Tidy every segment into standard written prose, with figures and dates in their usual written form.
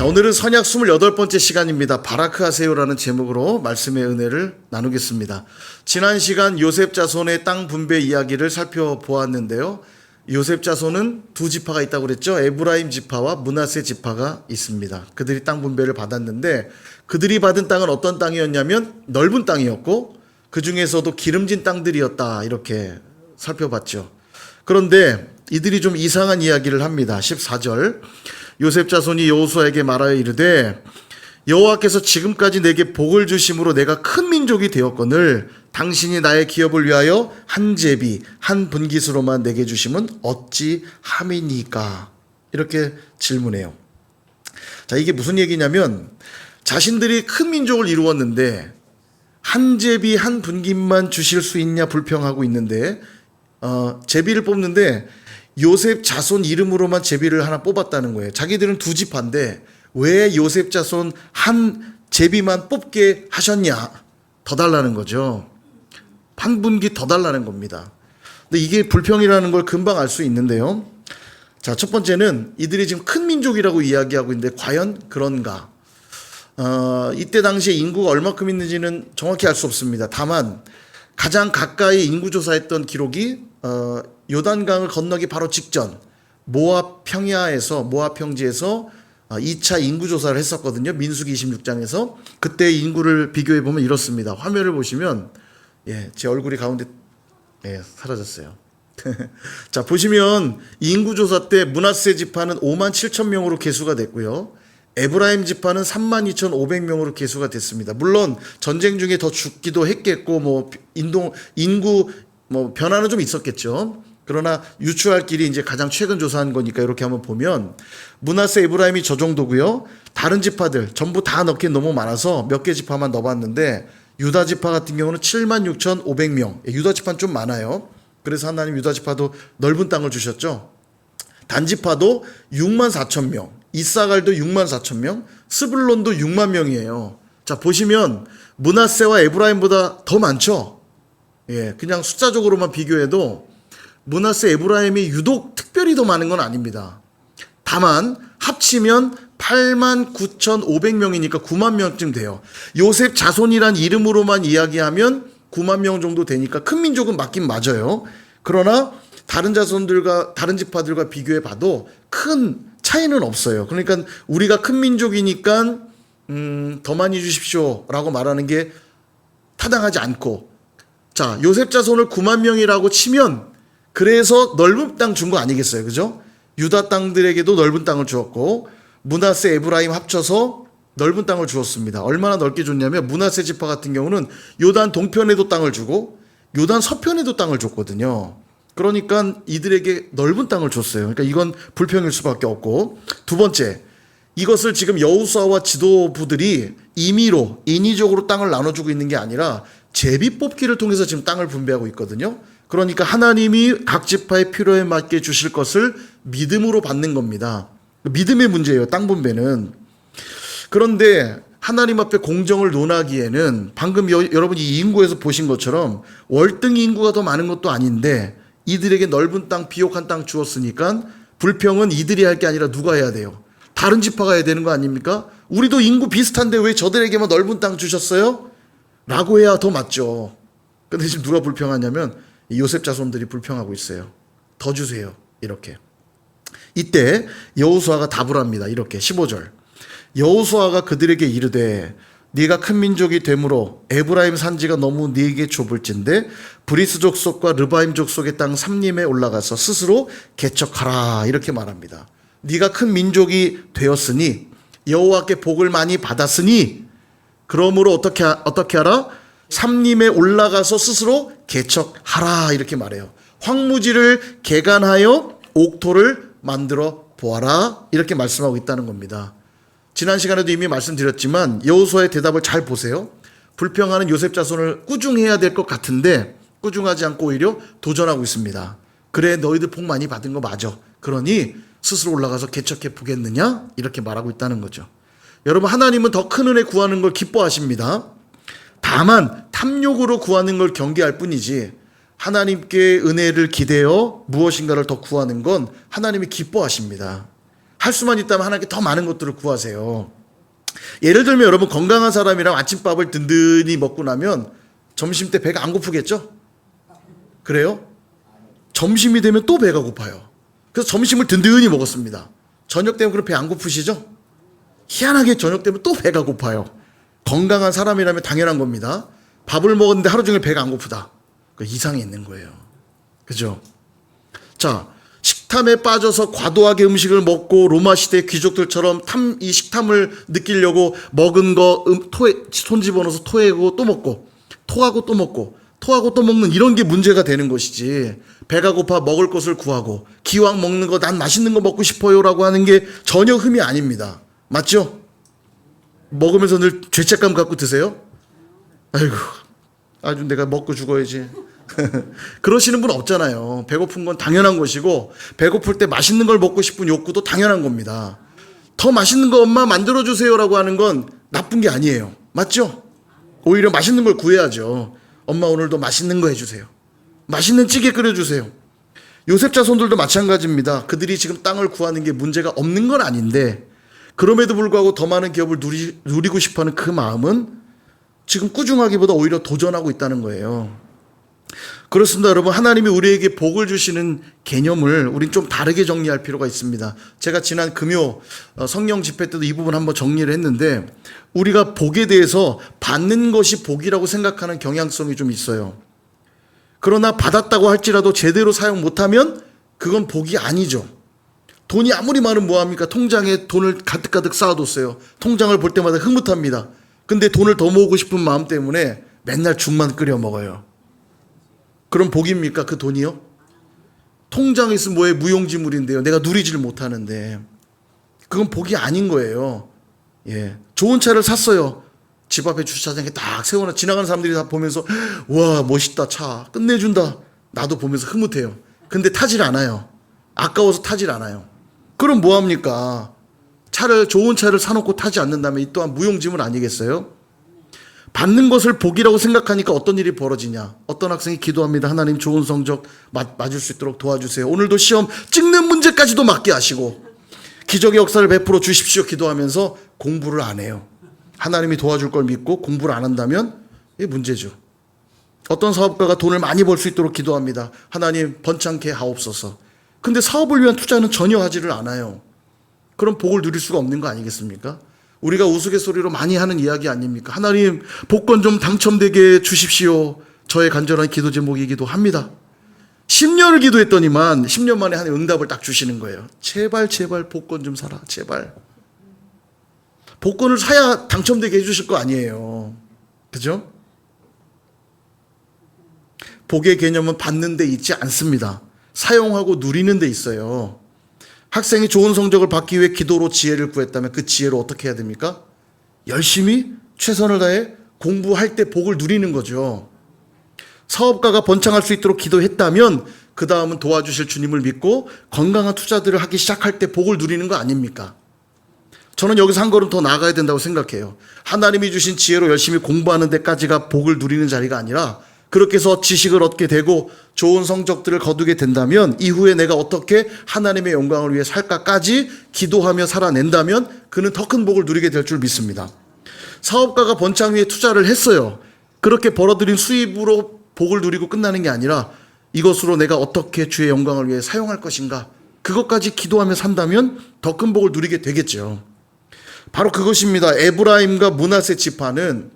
자, 오늘은 선약 28번째 시간입니다. 바라크하세요라는 제목으로 말씀의 은혜를 나누겠습니다. 지난 시간 요셉 자손의 땅 분배 이야기를 살펴보았는데요. 요셉 자손은 두 지파가 있다고 그랬죠. 에브라임 지파와 므낫세 지파가 있습니다. 그들이 땅 분배를 받았는데 그들이 받은 땅은 어떤 땅이었냐면 넓은 땅이었고 그 중에서도 기름진 땅들이었다, 이렇게 살펴봤죠. 그런데 이들이 좀 이상한 이야기를 합니다. 14절, 요셉 자손이 여호수아에게 말하여 이르되 여호와께서 지금까지 내게 복을 주심으로 내가 큰 민족이 되었거늘 당신이 나의 기업을 위하여 한 제비 한 분깃으로만 내게 주심은 어찌 함이니까, 이렇게 질문해요. 자, 이게 무슨 얘기냐면 자신들이 큰 민족을 이루었는데 한 제비 한 분깃만 주실 수 있냐 불평하고 있는데 제비를 뽑는데 요셉 자손 이름으로만 제비를 하나 뽑았다는 거예요. 자기들은 두 지파인데 왜 요셉 자손 한 제비만 뽑게 하셨냐, 더 달라는 거죠. 한 분깃 더 달라는 겁니다. 근데 이게 불평이라는 걸 금방 알 수 있는데요. 자, 첫 번째는 이들이 지금 큰 민족이라고 이야기하고 있는데 과연 그런가? 이때 당시에 인구가 얼마큼 있는지는 정확히 알 수 없습니다. 다만 가장 가까이 인구조사했던 기록이 요단강을 건너기 바로 직전 모압 평야에서, 모압 평지에서 2차 인구조사를 했었거든요. 민수기 26장에서. 그때 인구를 비교해 보면 이렇습니다. 화면을 보시면, 제 얼굴이 가운데 사라졌어요. 자, 보시면 인구조사 때 므낫세 지파는 5만 7천 명으로 계수가 됐고요. 에브라임 지파는 3만 2,500명으로 계수가 됐습니다. 물론 전쟁 중에 더 죽기도 했겠고 인구 변화는 좀 있었겠죠. 그러나 유추할 길이 이제 가장 최근 조사한 거니까 이렇게 한번 보면 므낫세 에브라임이 저 정도고요. 다른 지파들 전부 다 넣기엔 너무 많아서 몇 개 지파만 넣어봤는데 유다 지파 같은 경우는 7만 6,500명. 유다 지파는 좀 많아요. 그래서 하나님 유다 지파도 넓은 땅을 주셨죠. 단 지파도 6만 4천 명, 이사갈도 6만 4천 명, 스불론도 6만 명이에요. 자, 보시면 므낫세와 에브라임보다 더 많죠. 그냥 숫자적으로만 비교해도 므낫세 에브라임이 유독 특별히 더 많은 건 아닙니다. 다만 합치면 8만 9,500명이니까 9만 명쯤 돼요. 요셉 자손이란 이름으로만 이야기하면 9만 명 정도 되니까 큰 민족은 맞긴 맞아요. 그러나 다른 자손들과 다른 지파들과 비교해 봐도 큰 차이는 없어요. 그러니까 우리가 큰 민족이니까 더 많이 주십시오 라고 말하는 게 타당하지 않고, 자, 요셉 자손을 9만 명이라고 치면 그래서 넓은 땅 준 거 아니겠어요, 그죠? 유다 땅들에게도 넓은 땅을 주었고 므낫세 에브라임 합쳐서 넓은 땅을 주었습니다. 얼마나 넓게 줬냐면 므낫세 지파 같은 경우는 요단 동편에도 땅을 주고 요단 서편에도 땅을 줬거든요. 그러니까 이들에게 넓은 땅을 줬어요. 그러니까 이건 불평일 수밖에 없고, 두 번째, 이것을 지금 여호수아와 지도부들이 임의로 인위적으로 땅을 나눠주고 있는 게 아니라 제비 뽑기를 통해서 지금 땅을 분배하고 있거든요. 그러니까 하나님이 각 지파의 필요에 맞게 주실 것을 믿음으로 받는 겁니다. 믿음의 문제예요, 땅 분배는. 그런데 하나님 앞에 공정을 논하기에는 방금 여러분이 이 인구에서 보신 것처럼 월등 인구가 더 많은 것도 아닌데 이들에게 넓은 땅, 비옥한 땅 주었으니까 불평은 이들이 할 게 아니라 누가 해야 돼요? 다른 지파가 해야 되는 거 아닙니까? 우리도 인구 비슷한데 왜 저들에게만 넓은 땅 주셨어요? 라고 해야 더 맞죠. 근데 지금 누가 불평하냐면 요셉 자손들이 불평하고 있어요. 더 주세요, 이렇게. 이때 여호수아가 답을 합니다. 이렇게 15절, 여호수아가 그들에게 이르되 네가 큰 민족이 되므로 에브라임 산지가 너무 네게 좁을진데 브리스 족속과 르바임 족속의 땅 삼림에 올라가서 스스로 개척하라, 이렇게 말합니다. 네가 큰 민족이 되었으니 여호와께 복을 많이 받았으니 그러므로 어떻게 하라? 삼림에 올라가서 스스로 개척하라, 이렇게 말해요. 황무지를 개간하여 옥토를 만들어 보아라, 이렇게 말씀하고 있다는 겁니다. 지난 시간에도 이미 말씀드렸지만 여호수아의 대답을 잘 보세요. 불평하는 요셉 자손을 꾸중해야 될 것 같은데 꾸중하지 않고 오히려 도전하고 있습니다. 그래, 너희들 복 많이 받은 거 맞아. 그러니 스스로 올라가서 개척해 보겠느냐? 이렇게 말하고 있다는 거죠. 여러분, 하나님은 더 큰 은혜 구하는 걸 기뻐하십니다. 다만 탐욕으로 구하는 걸 경계할 뿐이지 하나님께 은혜를 기대어 무엇인가를 더 구하는 건 하나님이 기뻐하십니다. 할 수만 있다면 하나님께 더 많은 것들을 구하세요. 예를 들면 여러분 건강한 사람이랑 아침밥을 든든히 먹고 나면 점심 때 배가 안 고프겠죠? 그래요? 점심이 되면 또 배가 고파요. 그래서 점심을 든든히 먹었습니다. 저녁 되면 그럼 배 안 고프시죠? 희한하게 저녁 되면 또 배가 고파요. 건강한 사람이라면 당연한 겁니다. 밥을 먹었는데 하루 종일 배가 안 고프다. 그 이상이 있는 거예요. 그죠? 자, 식탐에 빠져서 과도하게 음식을 먹고 로마 시대 귀족들처럼 이 식탐을 느끼려고 먹은 거 손 집어넣어서 토하고 또 먹고 토하고 또 먹고 토하고 또 먹는 이런 게 문제가 되는 것이지, 배가 고파 먹을 것을 구하고 기왕 먹는 거 난 맛있는 거 먹고 싶어요라고 하는 게 전혀 흠이 아닙니다. 맞죠? 먹으면서 늘 죄책감 갖고 드세요? 아이고 아주 내가 먹고 죽어야지. 그러시는 분 없잖아요. 배고픈 건 당연한 것이고 배고플 때 맛있는 걸 먹고 싶은 욕구도 당연한 겁니다. 더 맛있는 거 엄마 만들어주세요라고 하는 건 나쁜 게 아니에요. 맞죠? 오히려 맛있는 걸 구해야죠. 엄마 오늘도 맛있는 거 해주세요. 맛있는 찌개 끓여주세요. 요셉 자손들도 마찬가지입니다. 그들이 지금 땅을 구하는 게 문제가 없는 건 아닌데 그럼에도 불구하고 더 많은 기업을 누리고 싶어하는 그 마음은 지금 꾸중하기보다 오히려 도전하고 있다는 거예요. 그렇습니다. 여러분, 하나님이 우리에게 복을 주시는 개념을 우린 좀 다르게 정리할 필요가 있습니다. 제가 지난 금요 성령 집회 때도 이 부분 한번 정리를 했는데 우리가 복에 대해서 받는 것이 복이라고 생각하는 경향성이 좀 있어요. 그러나 받았다고 할지라도 제대로 사용 못하면 그건 복이 아니죠. 돈이 아무리 많으면 뭐합니까? 통장에 돈을 가득가득 쌓아뒀어요. 통장을 볼 때마다 흐뭇합니다. 근데 돈을 더 모으고 싶은 마음 때문에 맨날 죽만 끓여 먹어요. 그럼 복입니까? 그 돈이요? 통장에 있으면 뭐에 무용지물인데요. 내가 누리지를 못하는데. 그건 복이 아닌 거예요. 예. 좋은 차를 샀어요. 집 앞에 주차장에 딱 세워놔. 지나가는 사람들이 다 보면서 와 멋있다, 차 끝내준다. 나도 보면서 흐뭇해요. 근데 타질 않아요. 아까워서 타질 않아요. 그럼 뭐합니까? 좋은 차를 사놓고 타지 않는다면 이 또한 무용지물 아니겠어요? 받는 것을 복이라고 생각하니까 어떤 일이 벌어지냐. 어떤 학생이 기도합니다. 하나님 좋은 성적 맞을 수 있도록 도와주세요. 오늘도 시험 찍는 문제까지도 맞게 하시고 기적의 역사를 베풀어 주십시오 기도하면서 공부를 안 해요. 하나님이 도와줄 걸 믿고 공부를 안 한다면 이게 문제죠. 어떤 사업가가 돈을 많이 벌 수 있도록 기도합니다. 하나님 번창케 하옵소서. 근데 사업을 위한 투자는 전혀 하지를 않아요. 그럼 복을 누릴 수가 없는 거 아니겠습니까? 우리가 우스갯소리로 많이 하는 이야기 아닙니까? 하나님 복권 좀 당첨되게 주십시오. 저의 간절한 기도 제목이기도 합니다. 10년을 기도했더니만 10년 만에 하나님 응답을 딱 주시는 거예요. 제발 복권 좀 사라. 제발. 복권을 사야 당첨되게 해주실 거 아니에요. 그죠? 복의 개념은 받는 데 있지 않습니다. 사용하고 누리는 데 있어요. 학생이 좋은 성적을 받기 위해 기도로 지혜를 구했다면 그 지혜로 어떻게 해야 됩니까? 열심히 최선을 다해 공부할 때 복을 누리는 거죠. 사업가가 번창할 수 있도록 기도했다면 그 다음은 도와주실 주님을 믿고 건강한 투자들을 하기 시작할 때 복을 누리는 거 아닙니까? 저는 여기서 한 걸음 더 나아가야 된다고 생각해요. 하나님이 주신 지혜로 열심히 공부하는 데까지가 복을 누리는 자리가 아니라 그렇게 해서 지식을 얻게 되고 좋은 성적들을 거두게 된다면 이후에 내가 어떻게 하나님의 영광을 위해 살까까지 기도하며 살아낸다면 그는 더 큰 복을 누리게 될 줄 믿습니다. 사업가가 번창 위에 투자를 했어요. 그렇게 벌어들인 수입으로 복을 누리고 끝나는 게 아니라 이것으로 내가 어떻게 주의 영광을 위해 사용할 것인가, 그것까지 기도하며 산다면 더 큰 복을 누리게 되겠죠. 바로 그것입니다. 에브라임과 므낫세 지파는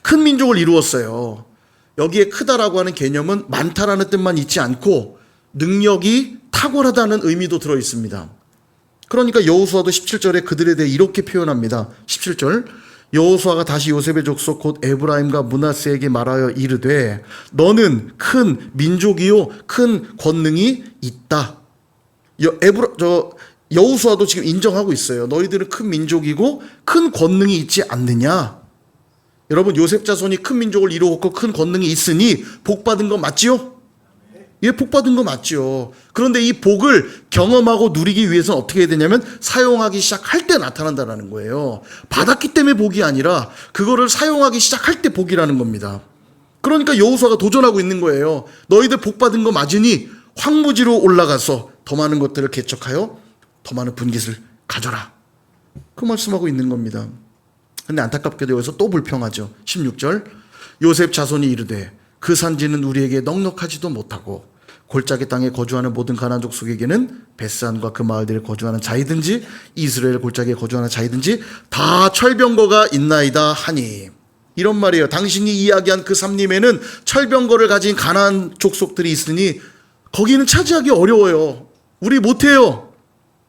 큰 민족을 이루었어요. 여기에 크다라고 하는 개념은 많다라는 뜻만 있지 않고 능력이 탁월하다는 의미도 들어 있습니다. 그러니까 여호수아도 17절에 그들에 대해 이렇게 표현합니다. 17절, 여호수아가 다시 요셉의 족속 곧 에브라임과 므낫세에게 말하여 이르되 너는 큰 민족이요 큰 권능이 있다. 여호수아도 지금 인정하고 있어요. 너희들은 큰 민족이고 큰 권능이 있지 않느냐. 여러분, 요셉 자손이 큰 민족을 이루었고 큰 권능이 있으니 복 받은 거 맞지요? 예, 복 받은 거 맞죠. 그런데 이 복을 경험하고 누리기 위해서는 어떻게 해야 되냐면 사용하기 시작할 때 나타난다는 거예요. 받았기 때문에 복이 아니라 그거를 사용하기 시작할 때 복이라는 겁니다. 그러니까 여호수아가 도전하고 있는 거예요. 너희들 복 받은 거 맞으니 황무지로 올라가서 더 많은 것들을 개척하여 더 많은 분깃을 가져라. 그 말씀하고 있는 겁니다. 근데 안타깝게도 여기서 또 불평하죠. 16절. 요셉 자손이 이르되 그 산지는 우리에게 넉넉하지도 못하고 골짜기 땅에 거주하는 모든 가나안 족속에게는 벳산과 그 마을들에 거주하는 자이든지 이스라엘 골짜기에 거주하는 자이든지 다 철병거가 있나이다 하니. 이런 말이에요. 당신이 이야기한 그 삼림에는 철병거를 가진 가나안 족속들이 있으니 거기는 차지하기 어려워요. 우리 못해요.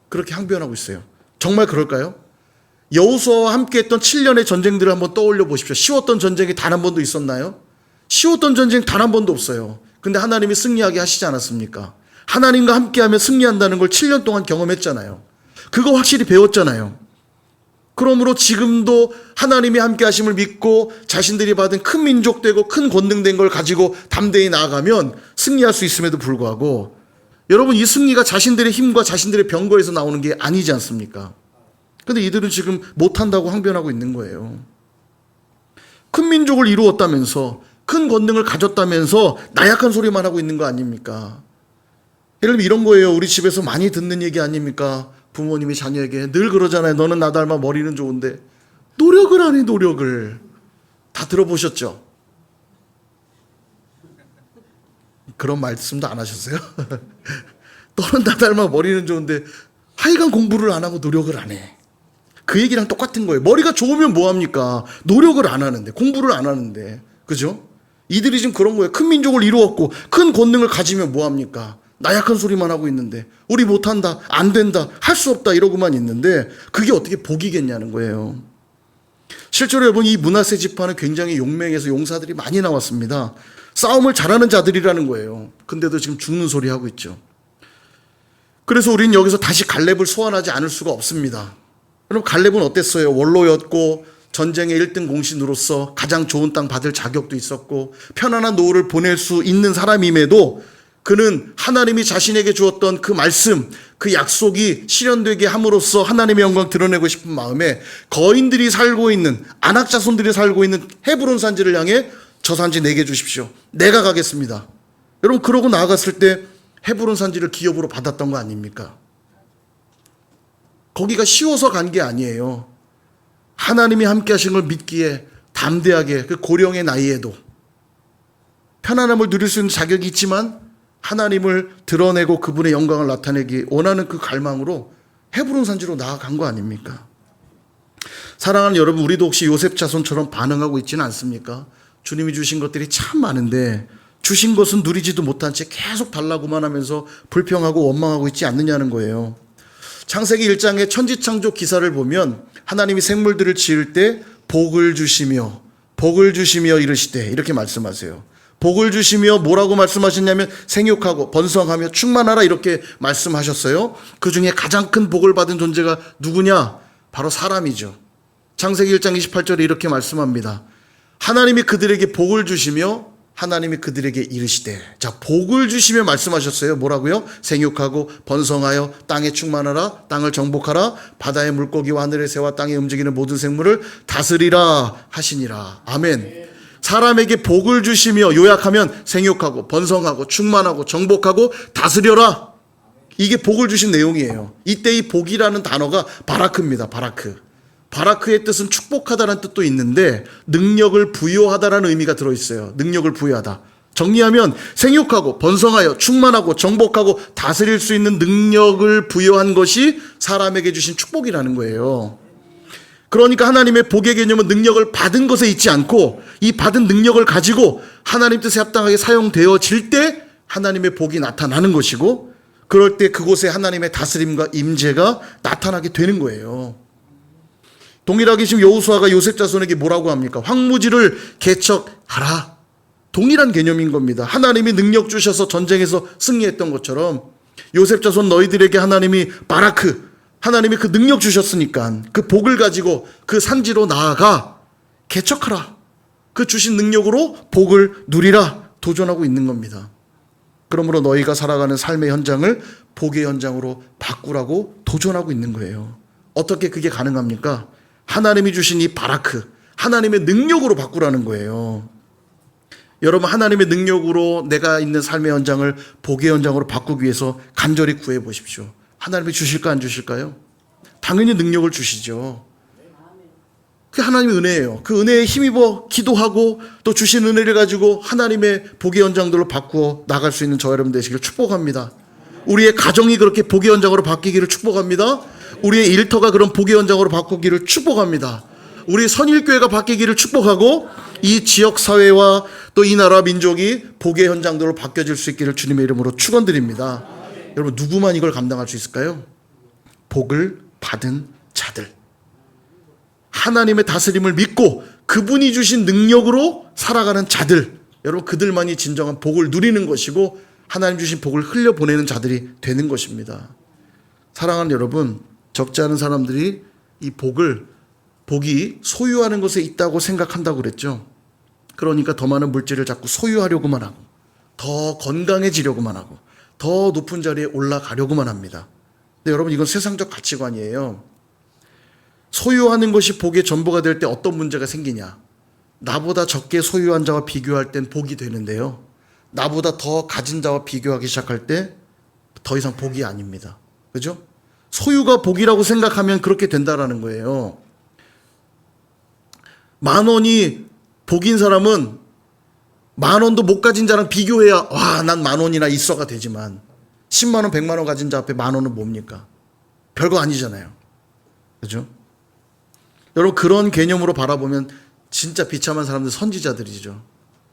그렇게 항변하고 있어요. 정말 그럴까요? 여호수아와 함께했던 7년의 전쟁들을 한번 떠올려 보십시오. 쉬웠던 전쟁이 단 한 번도 있었나요? 쉬웠던 전쟁 단 한 번도 없어요. 근데 하나님이 승리하게 하시지 않았습니까? 하나님과 함께하면 승리한다는 걸 7년 동안 경험했잖아요. 그거 확실히 배웠잖아요. 그러므로 지금도 하나님이 함께 하심을 믿고 자신들이 받은 큰 민족 되고 큰 권능된 걸 가지고 담대히 나아가면 승리할 수 있음에도 불구하고 여러분, 이 승리가 자신들의 힘과 자신들의 병거에서 나오는 게 아니지 않습니까? 근데 이들은 지금 못한다고 항변하고 있는 거예요. 큰 민족을 이루었다면서, 큰 권능을 가졌다면서 나약한 소리만 하고 있는 거 아닙니까? 예를 들면 이런 거예요. 우리 집에서 많이 듣는 얘기 아닙니까? 부모님이 자녀에게 늘 그러잖아요. 너는 나 닮아 머리는 좋은데 노력을 안 해. 노력을. 다 들어보셨죠? 그런 말씀도 안 하셨어요? 너는 나 닮아 머리는 좋은데 하여간 공부를 안 하고 노력을 안 해. 그 얘기랑 똑같은 거예요. 머리가 좋으면 뭐합니까? 노력을 안 하는데, 공부를 안 하는데. 그죠? 이들이 지금 그런 거예요. 큰 민족을 이루었고 큰 권능을 가지면 뭐합니까? 나약한 소리만 하고 있는데, 우리 못한다, 안 된다, 할 수 없다 이러고만 있는데 그게 어떻게 복이겠냐는 거예요. 실제로 여러분, 이 므낫세 지파는 굉장히 용맹해서 용사들이 많이 나왔습니다. 싸움을 잘하는 자들이라는 거예요. 근데도 지금 죽는 소리 하고 있죠. 그래서 우리는 여기서 다시 갈렙을 소환하지 않을 수가 없습니다. 그럼 갈렙은 어땠어요? 원로였고 전쟁의 1등 공신으로서 가장 좋은 땅 받을 자격도 있었고 편안한 노후를 보낼 수 있는 사람임에도 그는 하나님이 자신에게 주었던 그 말씀, 그 약속이 실현되게 함으로써 하나님의 영광 드러내고 싶은 마음에 거인들이 살고 있는, 아낙 자손들이 살고 있는 헤브론 산지를 향해 저 산지 내게 주십시오. 내가 가겠습니다. 여러분, 그러고 나아갔을 때 헤브론 산지를 기업으로 받았던 거 아닙니까? 거기가 쉬워서 간 게 아니에요. 하나님이 함께 하신 걸 믿기에 담대하게 그 고령의 나이에도 편안함을 누릴 수 있는 자격이 있지만 하나님을 드러내고 그분의 영광을 나타내기 원하는 그 갈망으로 헤브론 산지로 나아간 거 아닙니까? 사랑하는 여러분, 우리도 혹시 요셉 자손처럼 반응하고 있지는 않습니까? 주님이 주신 것들이 참 많은데 주신 것은 누리지도 못한 채 계속 달라고만 하면서 불평하고 원망하고 있지 않느냐는 거예요. 창세기 1장의 천지창조 기사를 보면 하나님이 생물들을 지을 때 복을 주시며 이르시되 이렇게 말씀하세요. 복을 주시며 뭐라고 말씀하셨냐면 생육하고 번성하며 충만하라 이렇게 말씀하셨어요. 그 중에 가장 큰 복을 받은 존재가 누구냐? 바로 사람이죠. 창세기 1장 28절에 이렇게 말씀합니다. 하나님이 그들에게 복을 주시며 하나님이 그들에게 이르시되. 자, 복을 주시며 말씀하셨어요. 뭐라고요? 생육하고 번성하여 땅에 충만하라, 땅을 정복하라, 바다의 물고기와 하늘의 새와 땅에 움직이는 모든 생물을 다스리라 하시니라. 아멘. 사람에게 복을 주시며, 요약하면 생육하고 번성하고 충만하고 정복하고 다스려라. 이게 복을 주신 내용이에요. 이때 이 복이라는 단어가 바라크입니다. 바라크. 바라크의 뜻은 축복하다라는 뜻도 있는데 능력을 부여하다라는 의미가 들어있어요. 능력을 부여하다. 정리하면 생육하고 번성하여 충만하고 정복하고 다스릴 수 있는 능력을 부여한 것이 사람에게 주신 축복이라는 거예요. 그러니까 하나님의 복의 개념은 능력을 받은 것에 있지 않고 이 받은 능력을 가지고 하나님 뜻에 합당하게 사용되어질 때 하나님의 복이 나타나는 것이고, 그럴 때 그곳에 하나님의 다스림과 임재가 나타나게 되는 거예요. 동일하게 지금 여호수아가 요셉 자손에게 뭐라고 합니까? 황무지를 개척하라. 동일한 개념인 겁니다. 하나님이 능력 주셔서 전쟁에서 승리했던 것처럼 요셉 자손 너희들에게 하나님이 바라크, 하나님이 그 능력 주셨으니까 그 복을 가지고 그 산지로 나아가 개척하라. 그 주신 능력으로 복을 누리라 도전하고 있는 겁니다. 그러므로 너희가 살아가는 삶의 현장을 복의 현장으로 바꾸라고 도전하고 있는 거예요. 어떻게 그게 가능합니까? 하나님이 주신 이 바라크, 하나님의 능력으로 바꾸라는 거예요. 여러분, 하나님의 능력으로 내가 있는 삶의 현장을 복의 현장으로 바꾸기 위해서 간절히 구해 보십시오. 하나님이 주실까 안 주실까요? 당연히 능력을 주시죠. 그게 하나님의 은혜예요. 그 은혜에 힘입어 기도하고 또 주신 은혜를 가지고 하나님의 복의 연장들로 바꾸어 나갈 수 있는 저 여러분 되시기를 축복합니다. 우리의 가정이 그렇게 복의 연장으로 바뀌기를 축복합니다. 우리의 일터가 그런 복의 연장으로 바꾸기를 축복합니다. 우리 선일교회가 바뀌기를 축복하고 이 지역사회와 또 이 나라 민족이 복의 현장들로 바뀌어질 수 있기를 주님의 이름으로 축원드립니다. 여러분 누구만 이걸 감당할 수 있을까요? 복을 받은 자들, 하나님의 다스림을 믿고 그분이 주신 능력으로 살아가는 자들, 여러분 그들만이 진정한 복을 누리는 것이고 하나님 주신 복을 흘려보내는 자들이 되는 것입니다. 사랑하는 여러분, 적지 않은 사람들이 이 복이 소유하는 것에 있다고 생각한다고 그랬죠. 그러니까 더 많은 물질을 자꾸 소유하려고만 하고 더 건강해지려고만 하고 더 높은 자리에 올라가려고만 합니다. 근데 여러분 이건 세상적 가치관이에요. 소유하는 것이 복의 전부가 될 때 어떤 문제가 생기냐. 나보다 적게 소유한 자와 비교할 땐 복이 되는데요. 나보다 더 가진 자와 비교하기 시작할 때 더 이상 복이 아닙니다. 그죠? 소유가 복이라고 생각하면 그렇게 된다라는 거예요. 10,000원이 복인 사람은 10,000원도 못 가진 자랑 비교해야 와, 난 10,000원이나 있어가 되지만 10만 원, 100만 원 가진 자 앞에 10,000원은 뭡니까? 별거 아니잖아요. 그죠? 여러분 그런 개념으로 바라보면 진짜 비참한 사람들 선지자들이죠.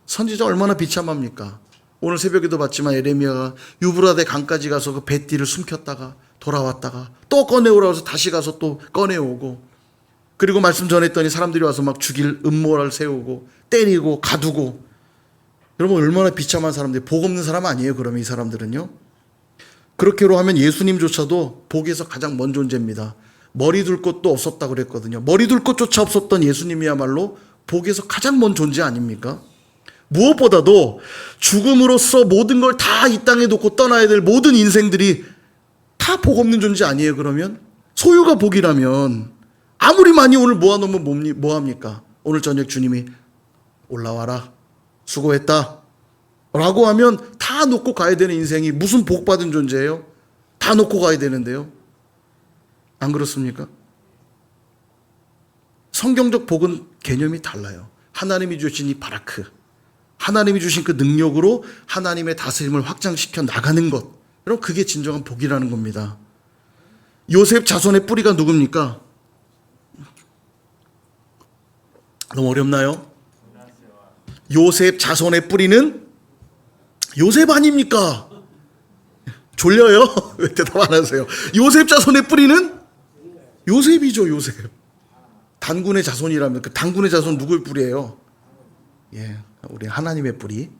선지자 얼마나 비참합니까? 오늘 새벽에도 봤지만 예레미야가 유브라데 강까지 가서 그 뱃띠를 숨겼다가 돌아왔다가 또 꺼내오라고 해서 다시 가서 또 꺼내오고, 그리고 말씀 전했더니 사람들이 와서 막 죽일 음모를 세우고 때리고 가두고. 여러분 얼마나 비참한 사람들이, 복 없는 사람 아니에요? 그러면 이 사람들은요. 그렇게로 하면 예수님조차도 복에서 가장 먼 존재입니다. 머리 둘 곳도 없었다고 그랬거든요. 머리 둘 곳조차 없었던 예수님이야말로 복에서 가장 먼 존재 아닙니까? 무엇보다도 죽음으로써 모든 걸 다 이 땅에 놓고 떠나야 될 모든 인생들이 다 복 없는 존재 아니에요? 그러면 소유가 복이라면 아무리 많이 오늘 모아놓으면 뭐합니까? 오늘 저녁 주님이 올라와라, 수고했다 라고 하면 다 놓고 가야 되는 인생이 무슨 복 받은 존재예요? 다 놓고 가야 되는데요. 안 그렇습니까? 성경적 복은 개념이 달라요. 하나님이 주신 이 바라크, 하나님이 주신 그 능력으로 하나님의 다스림을 확장시켜 나가는 것, 여러분 그게 진정한 복이라는 겁니다. 요셉 자손의 뿌리가 누굽니까? 너무 어렵나요? 요셉 자손의 뿌리는 요셉 아닙니까? 졸려요? 왜 대답 안 하세요? 요셉 자손의 뿌리는 요셉이죠. 요셉. 단군의 자손이라면 그 단군의 자손 누구의 뿌리예요? 예, 우리 하나님의 뿌리.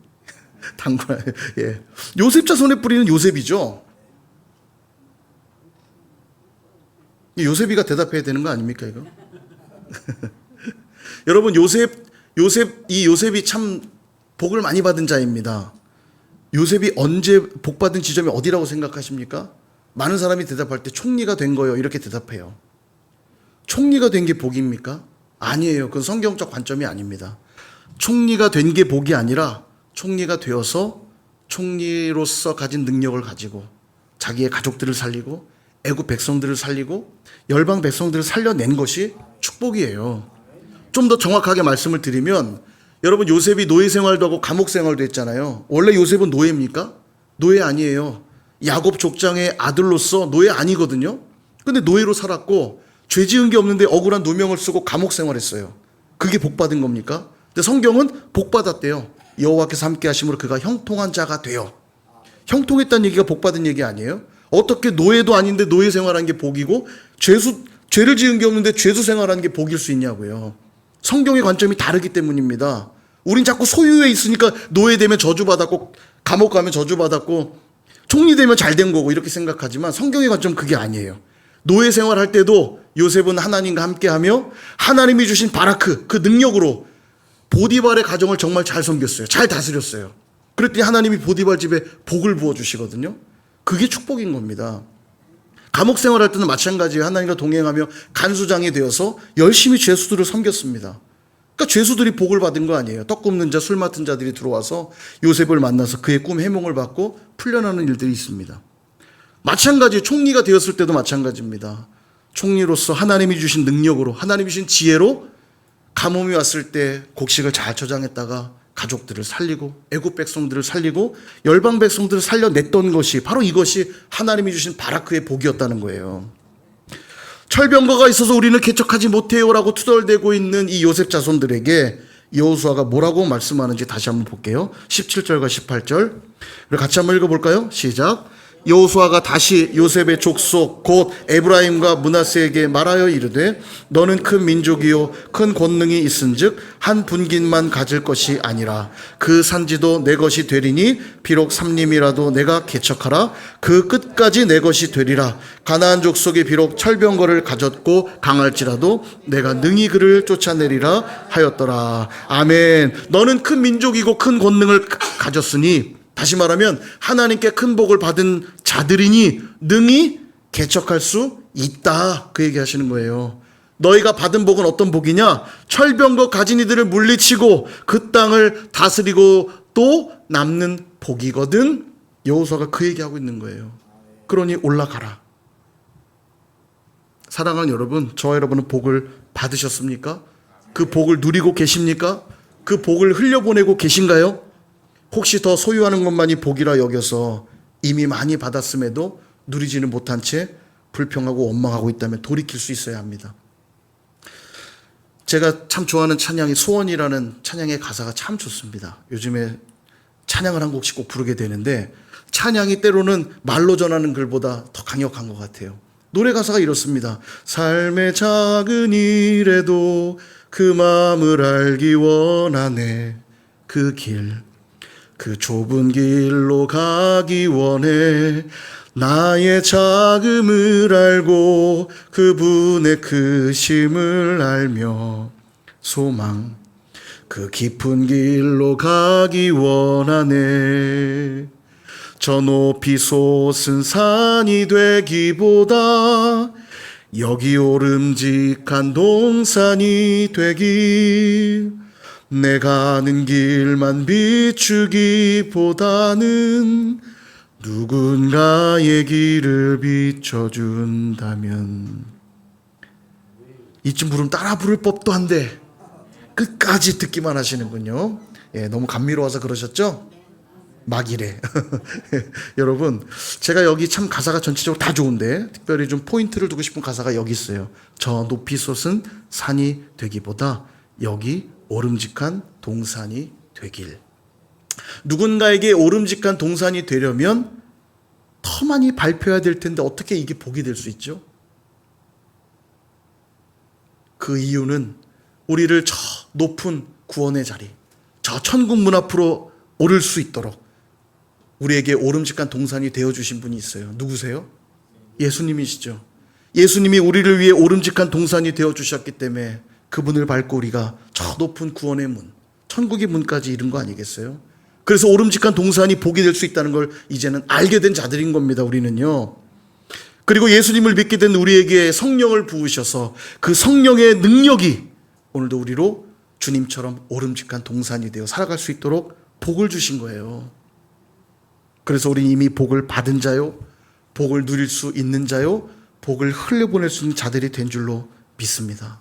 단군. 예, 요셉 자손의 뿌리는 요셉이죠. 요셉이가 대답해야 되는 거 아닙니까 이거? 여러분 요셉이 참 복을 많이 받은 자입니다. 요셉이 언제 복 받은 지점이 어디라고 생각하십니까? 많은 사람이 대답할 때 총리가 된 거요 이렇게 대답해요. 총리가 된 게 복입니까? 아니에요. 그건 성경적 관점이 아닙니다. 총리가 된 게 복이 아니라 총리가 되어서 총리로서 가진 능력을 가지고 자기의 가족들을 살리고 애국 백성들을 살리고 열방 백성들을 살려낸 것이 축복이에요. 좀 더 정확하게 말씀을 드리면, 여러분 요셉이 노예 생활도 하고 감옥 생활도 했잖아요. 원래 요셉은 노예입니까? 노예 아니에요. 야곱 족장의 아들로서 노예 아니거든요. 근데 노예로 살았고 죄 지은 게 없는데 억울한 누명을 쓰고 감옥 생활했어요. 그게 복 받은 겁니까? 근데 성경은 복 받았대요. 여호와께서 함께 하심으로 그가 형통한 자가 되어. 형통했다는 얘기가 복 받은 얘기 아니에요? 어떻게 노예도 아닌데 노예 생활한 게 복이고 죄를 지은 게 없는데 죄수 생활하는 게 복일 수 있냐고요. 성경의 관점이 다르기 때문입니다. 우린 자꾸 소유에 있으니까 노예 되면 저주받았고 감옥 가면 저주받았고 총리 되면 잘 된 거고 이렇게 생각하지만 성경의 관점은 그게 아니에요. 노예 생활할 때도 요셉은 하나님과 함께하며 하나님이 주신 바라크, 그 능력으로 보디발의 가정을 정말 잘 섬겼어요. 잘 다스렸어요. 그랬더니 하나님이 보디발 집에 복을 부어주시거든요. 그게 축복인 겁니다. 감옥 생활할 때는 마찬가지예요. 하나님과 동행하며 간수장이 되어서 열심히 죄수들을 섬겼습니다. 그러니까 죄수들이 복을 받은 거 아니에요. 떡 굽는 자, 술 맡은 자들이 들어와서 요셉을 만나서 그의 꿈 해몽을 받고 풀려나는 일들이 있습니다. 마찬가지 총리가 되었을 때도 마찬가지입니다. 총리로서 하나님이 주신 능력으로, 하나님이 주신 지혜로 가뭄이 왔을 때 곡식을 잘 저장했다가 가족들을 살리고 애국 백성들을 살리고 열방 백성들을 살려냈던 것이 바로 이것이 하나님이 주신 바라크의 복이었다는 거예요. 철병거가 있어서 우리는 개척하지 못해요라고 투덜대고 있는 이 요셉 자손들에게 여호수아가 뭐라고 말씀하는지 다시 한번 볼게요. 17절과 18절 같이 한번 읽어볼까요? 시작. 여호수아가 다시 요셉의 족속 곧 에브라임과 므낫세에게 말하여 이르되 너는 큰 민족이요 큰 권능이 있은즉 한 분깃만 가질 것이 아니라 그 산지도 내 것이 되리니 비록 삼림이라도 내가 개척하라 그 끝까지 내 것이 되리라. 가나안 족속이 비록 철병거를 가졌고 강할지라도 내가 능히 그를 쫓아내리라 하였더라. 아멘. 너는 큰 민족이고 큰 권능을 가졌으니, 다시 말하면 하나님께 큰 복을 받은 자들이니 능히 개척할 수 있다, 그 얘기 하시는 거예요. 너희가 받은 복은 어떤 복이냐? 철병거 가진 이들을 물리치고 그 땅을 다스리고 또 남는 복이거든. 여호수아가 그 얘기하고 있는 거예요. 그러니 올라가라. 사랑하는 여러분, 저와 여러분은 복을 받으셨습니까? 그 복을 누리고 계십니까? 그 복을 흘려보내고 계신가요? 혹시 더 소유하는 것만이 복이라 여겨서 이미 많이 받았음에도 누리지는 못한 채 불평하고 원망하고 있다면 돌이킬 수 있어야 합니다. 제가 참 좋아하는 찬양이 소원이라는 찬양의 가사가 참 좋습니다. 요즘에 찬양을 한 곡씩 꼭 부르게 되는데 찬양이 때로는 말로 전하는 글보다 더 강력한 것 같아요. 노래 가사가 이렇습니다. 삶의 작은 일에도 그 마음을 알기 원하네. 그 좁은 길로 가기 원해. 나의 자금을 알고 그분의 크심을 알며 소망 그 깊은 길로 가기 원하네. 저 높이 솟은 산이 되기보다 여기 오름직한 동산이 되길, 내 가는 길만 비추기보다는 누군가의 길을 비춰준다면. 이쯤 부르면 따라 부를 법도 한데 끝까지 듣기만 하시는군요. 예, 너무 감미로워서 그러셨죠? 막 이래. 여러분, 제가 여기 참 가사가 전체적으로 다 좋은데 특별히 좀 포인트를 두고 싶은 가사가 여기 있어요. 저 높이 솟은 산이 되기보다 여기 오름직한 동산이 되길. 누군가에게 오름직한 동산이 되려면 더 많이 밟혀야 될 텐데 어떻게 이게 복이 될 수 있죠? 그 이유는 우리를 저 높은 구원의 자리, 저 천국 문 앞으로 오를 수 있도록 우리에게 오름직한 동산이 되어주신 분이 있어요. 누구세요? 예수님이시죠. 예수님이 우리를 위해 오름직한 동산이 되어주셨기 때문에 그분을 밟고 우리가 저 높은 구원의 문, 천국의 문까지 이른 거 아니겠어요? 그래서 오름직한 동산이 복이 될 수 있다는 걸 이제는 알게 된 자들인 겁니다. 우리는요. 그리고 예수님을 믿게 된 우리에게 성령을 부으셔서 그 성령의 능력이 오늘도 우리로 주님처럼 오름직한 동산이 되어 살아갈 수 있도록 복을 주신 거예요. 그래서 우리 이미 복을 받은 자요, 복을 누릴 수 있는 자요, 복을 흘려보낼 수 있는 자들이 된 줄로 믿습니다.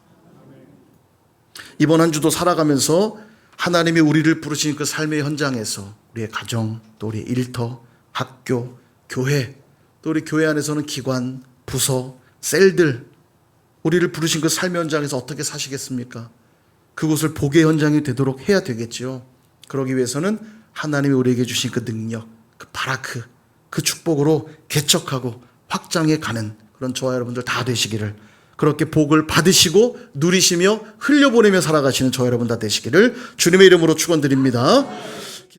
이번 한 주도 살아가면서 하나님이 우리를 부르신 그 삶의 현장에서 우리의 가정, 또 우리의 일터, 학교, 교회, 또 우리 교회 안에서는 기관, 부서, 셀들, 우리를 부르신 그 삶의 현장에서 어떻게 사시겠습니까? 그곳을 복의 현장이 되도록 해야 되겠죠. 그러기 위해서는 하나님이 우리에게 주신 그 능력, 그 바라크, 그 축복으로 개척하고 확장해 가는 그런 저와 여러분들 다 되시기를, 그렇게 복을 받으시고 누리시며 흘려보내며 살아가시는 저와 여러분 다 되시기를 주님의 이름으로 축원드립니다.